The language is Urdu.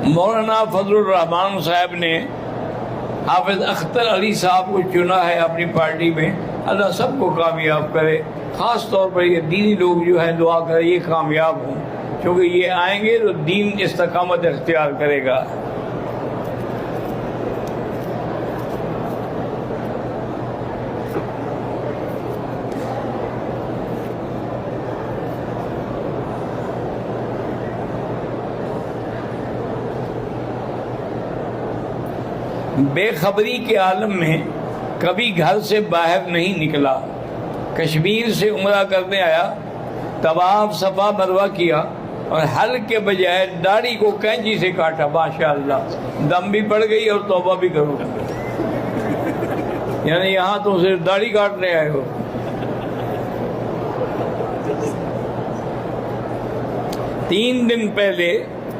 مولانا فضل الرحمان صاحب نے حافظ اختر علی صاحب کو چنا ہے اپنی پارٹی میں. اللہ سب کو کامیاب کرے. خاص طور پر یہ دینی لوگ جو ہیں دعا کرے یہ کامیاب ہوں، کیونکہ یہ آئیں گے تو دین استقامت اختیار کرے گا. بے خبری کے عالم میں کبھی گھر سے باہر نہیں نکلا. کشمیر سے عمرہ کرنے آیا، طواف صفا مروہ کیا اور حلق کے بجائے داڑھی کو کینچی سے کاٹا. ماشاءاللہ دم بھی پڑ گئی اور توبہ بھی کرو. یعنی یہاں تم صرف داڑھی کاٹنے آئے ہو. تین دن پہلے